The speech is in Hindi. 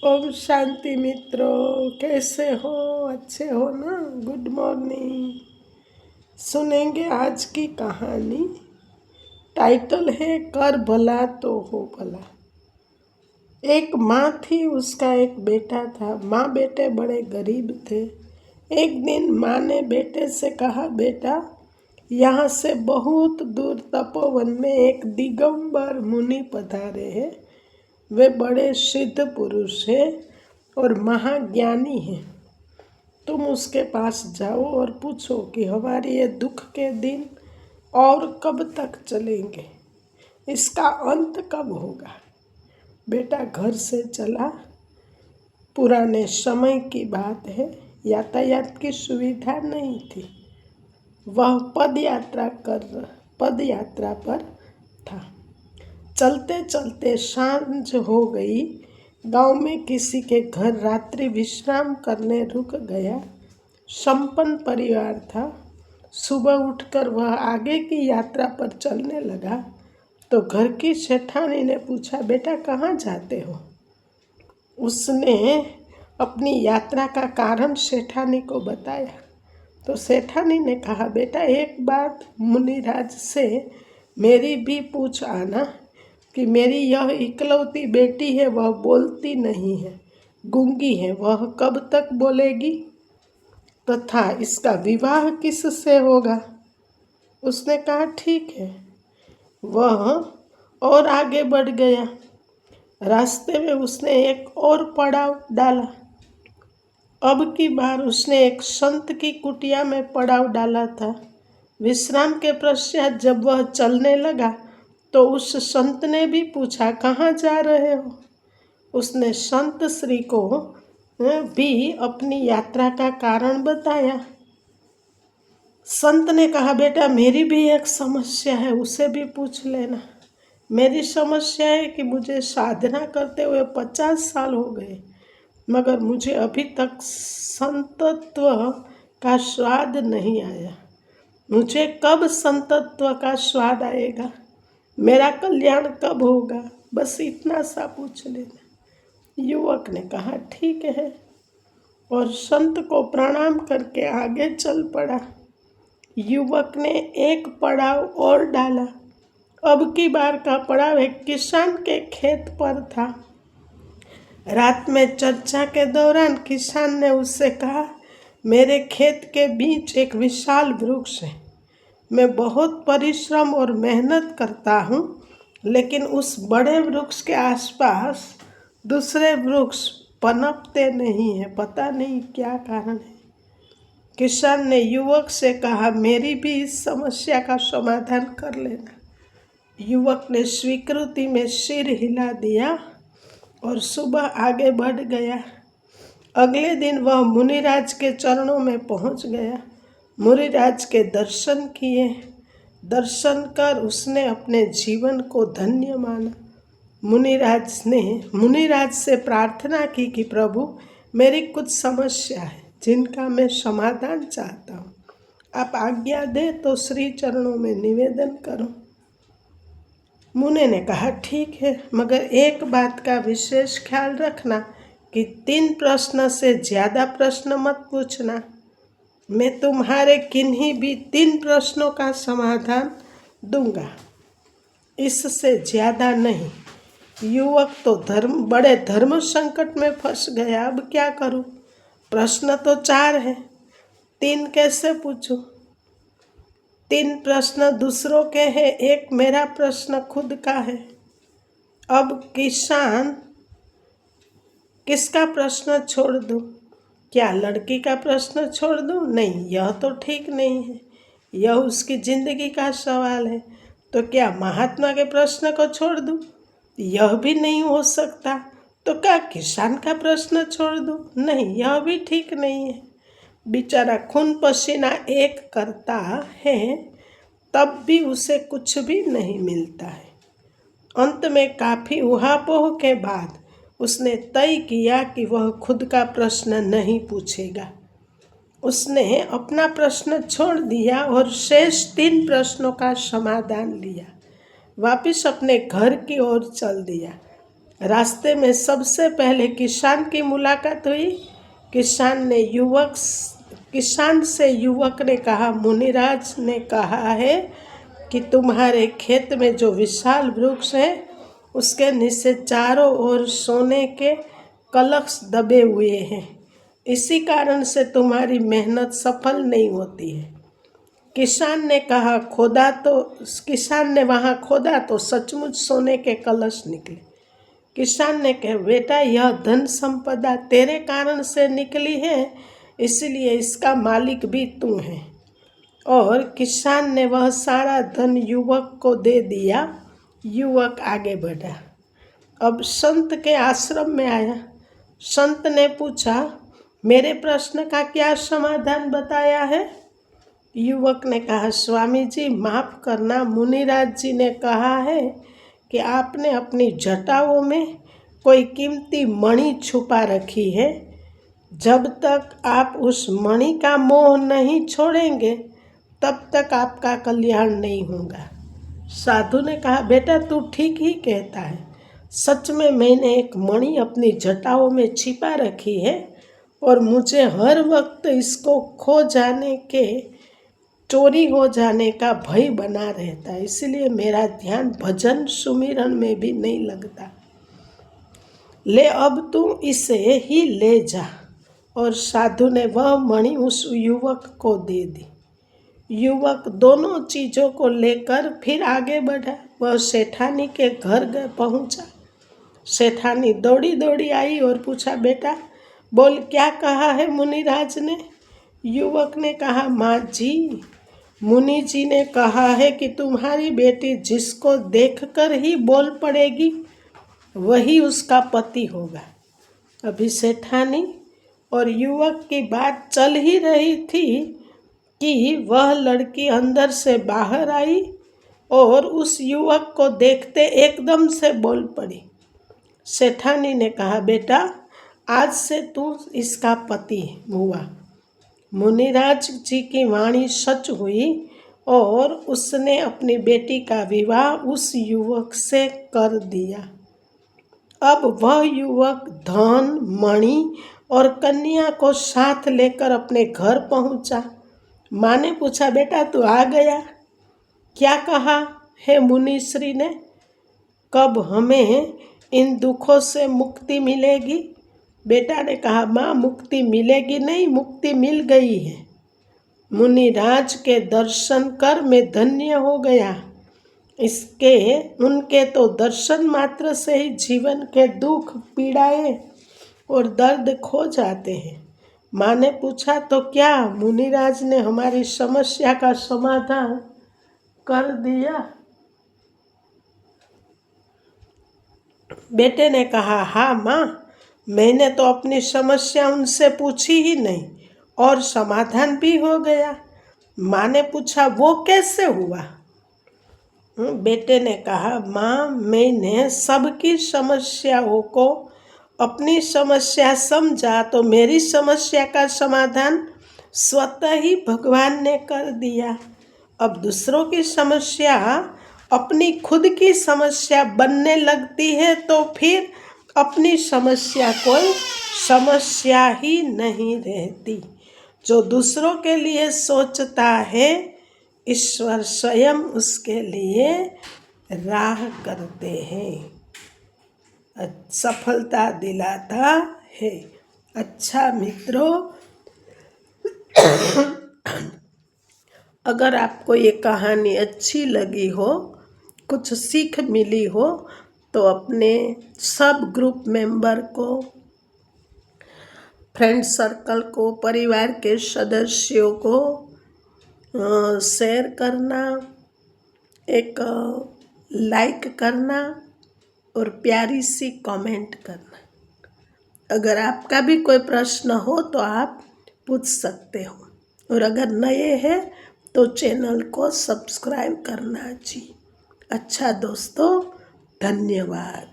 ओम शांति मित्रों, कैसे हो? अच्छे हो ना? Good morning. सुनेंगे आज की कहानी। टाइटल है कर भला तो हो भला। एक माँ थी, उसका एक बेटा था। माँ बेटे बड़े गरीब थे। एक दिन माँ ने बेटे से कहा, बेटा, यहाँ से बहुत दूर तपोवन में एक दिगंबर मुनि पधारे हैं। वे बड़े सिद्ध पुरुष हैं और महाज्ञानी हैं। तुम उसके पास जाओ और पूछो कि हमारे ये दुख के दिन और कब तक चलेंगे, इसका अंत कब होगा। बेटा घर से चला। पुराने समय की बात है, यातायात की सुविधा नहीं थी। वह पद यात्रा पर था। चलते चलते सांझ हो गई। गांव में किसी के घर रात्रि विश्राम करने रुक गया। संपन्न परिवार था। सुबह उठकर वह आगे की यात्रा पर चलने लगा तो घर की सेठानी ने पूछा, बेटा कहाँ जाते हो? उसने अपनी यात्रा का कारण सेठानी को बताया। तो सेठानी ने कहा, बेटा एक बात मुनिराज से मेरी भी पूछ आना कि मेरी यह इकलौती बेटी है, वह बोलती नहीं है, गूंगी है, वह कब तक बोलेगी तथा इसका विवाह किससे होगा? उसने कहा, ठीक है। वह और आगे बढ़ गया। रास्ते में उसने एक और पड़ाव डाला। अब की बार उसने एक संत की कुटिया में पड़ाव डाला था। विश्राम के पश्चात जब वह चलने लगा तो उस संत ने भी पूछा, कहाँ जा रहे हो? उसने संत श्री को भी अपनी यात्रा का कारण बताया। संत ने कहा, बेटा मेरी भी एक समस्या है, उसे भी पूछ लेना। मेरी समस्या है कि मुझे साधना करते हुए 50 साल हो गए, मगर मुझे अभी तक संतत्व का स्वाद नहीं आया। मुझे कब संतत्व का स्वाद आएगा? मेरा कल्याण कब होगा? बस इतना सा पूछ लेना। युवक ने कहा, ठीक है, और संत को प्रणाम करके आगे चल पड़ा। युवक ने एक पड़ाव और डाला। अब की बार का पड़ाव एक किसान के खेत पर था। रात में चर्चा के दौरान किसान ने उससे कहा, मेरे खेत के बीच एक विशाल वृक्ष है। मैं बहुत परिश्रम और मेहनत करता हूँ, लेकिन उस बड़े वृक्ष के आसपास दूसरे वृक्ष पनपते नहीं हैं। पता नहीं क्या कारण है। किसान ने युवक से कहा, मेरी भी इस समस्या का समाधान कर लेना। युवक ने स्वीकृति में सिर हिला दिया और सुबह आगे बढ़ गया। अगले दिन वह मुनिराज के चरणों में पहुंच गया। मुनिराज के दर्शन किए। दर्शन कर उसने अपने जीवन को धन्य माना। मुनिराज से प्रार्थना की कि प्रभु, मेरी कुछ समस्या है जिनका मैं समाधान चाहता हूँ। आप आज्ञा दें तो श्री चरणों में निवेदन करूँ। मुनि ने कहा, ठीक है, मगर एक बात का विशेष ख्याल रखना कि 3 प्रश्न से ज़्यादा प्रश्न मत पूछना। मैं तुम्हारे किन्हीं भी 3 प्रश्नों का समाधान दूंगा, इससे ज़्यादा नहीं। युवक तो बड़े धर्म संकट में फंस गया। अब क्या करूं? प्रश्न तो 4 है, 3 कैसे पूछूं? 3 प्रश्न दूसरों के हैं, एक मेरा प्रश्न खुद का है। अब किसका प्रश्न छोड़ दूं? क्या लड़की का प्रश्न छोड़ दूं? नहीं, यह तो ठीक नहीं है। यह उसकी जिंदगी का सवाल है। तो क्या महात्मा के प्रश्न को छोड़ दूं? यह भी नहीं हो सकता। तो क्या किसान का प्रश्न छोड़ दूं? नहीं, यह भी ठीक नहीं है। बेचारा खून पसीना एक करता है, तब भी उसे कुछ भी नहीं मिलता है। अंत में काफ़ी उहापोह के बाद उसने तय किया कि वह खुद का प्रश्न नहीं पूछेगा। उसने अपना प्रश्न छोड़ दिया और शेष 3 प्रश्नों का समाधान लिया। वापिस अपने घर की ओर चल दिया। रास्ते में सबसे पहले किसान की मुलाकात हुई। किसान से युवक ने कहा, मुनिराज ने कहा है कि तुम्हारे खेत में जो विशाल वृक्ष है उसके नीचे चारों ओर सोने के कलश दबे हुए हैं, इसी कारण से तुम्हारी मेहनत सफल नहीं होती है। किसान ने वहाँ खोदा तो सचमुच सोने के कलश निकले। किसान ने कहा, बेटा यह धन संपदा तेरे कारण से निकली है, इसलिए इसका मालिक भी तू है। और किसान ने वह सारा धन युवक को दे दिया। युवक आगे बढ़ा। अब संत के आश्रम में आया। संत ने पूछा, मेरे प्रश्न का क्या समाधान बताया है? युवक ने कहा, स्वामी जी माफ़ करना, मुनिराज जी ने कहा है कि आपने अपनी जटाओं में कोई कीमती मणि छुपा रखी है। जब तक आप उस मणि का मोह नहीं छोड़ेंगे तब तक आपका कल्याण नहीं होगा। साधु ने कहा, बेटा तू ठीक ही कहता है। सच में मैंने एक मणि अपनी जटाओं में छिपा रखी है और मुझे हर वक्त इसको चोरी हो जाने का भय बना रहता है, इसलिए मेरा ध्यान भजन सुमिरन में भी नहीं लगता। ले अब तू इसे ही ले जा। और साधु ने वह मणि उस युवक को दे दी। युवक दोनों चीज़ों को लेकर फिर आगे बढ़ा। वह सेठानी के घर पहुंचा। सेठानी दौड़ी दौड़ी आई और पूछा, बेटा बोल क्या कहा है मुनिराज ने? युवक ने कहा, माँ जी, मुनि जी ने कहा है कि तुम्हारी बेटी जिसको देखकर ही बोल पड़ेगी वही उसका पति होगा। अभी सेठानी और युवक की बात चल ही रही थी कि वह लड़की अंदर से बाहर आई और उस युवक को देखते एकदम से बोल पड़ी। सेठानी ने कहा, बेटा आज से तू इसका पति हुआ। मुनिराज जी की वाणी सच हुई और उसने अपनी बेटी का विवाह उस युवक से कर दिया। अब वह युवक धन, मणि और कन्या को साथ लेकर अपने घर पहुंचा। माँ ने पूछा, बेटा तू आ गया, क्या कहा है मुनिश्री ने? कब हमें इन दुखों से मुक्ति मिलेगी? बेटा ने कहा, माँ मुक्ति मिलेगी नहीं, मुक्ति मिल गई है। मुनिराज के दर्शन कर मैं धन्य हो गया। उनके तो दर्शन मात्र से ही जीवन के दुख, पीड़ाएं और दर्द खो जाते हैं। माँ ने पूछा, तो क्या मुनिराज ने हमारी समस्या का समाधान कर दिया? बेटे ने कहा, हाँ माँ, मैंने तो अपनी समस्या उनसे पूछी ही नहीं और समाधान भी हो गया। माँ ने पूछा, वो कैसे हुआ? बेटे ने कहा, माँ मैंने सबकी समस्याओं को अपनी समस्या समझा तो मेरी समस्या का समाधान स्वतः ही भगवान ने कर दिया। अब दूसरों की समस्या अपनी खुद की समस्या बनने लगती है तो फिर अपनी समस्या कोई समस्या ही नहीं रहती। जो दूसरों के लिए सोचता है ईश्वर स्वयं उसके लिए राह करते हैं, सफलता दिलाता है। अच्छा मित्रों, अगर आपको ये कहानी अच्छी लगी हो, कुछ सीख मिली हो, तो अपने सब ग्रुप मेंबर को, फ्रेंड सर्कल को, परिवार के सदस्यों को शेयर करना, एक लाइक करना और प्यारी सी कमेंट करना। अगर आपका भी कोई प्रश्न हो तो आप पूछ सकते हो, और अगर नए हैं तो चैनल को सब्सक्राइब करना जी। अच्छा दोस्तों, धन्यवाद।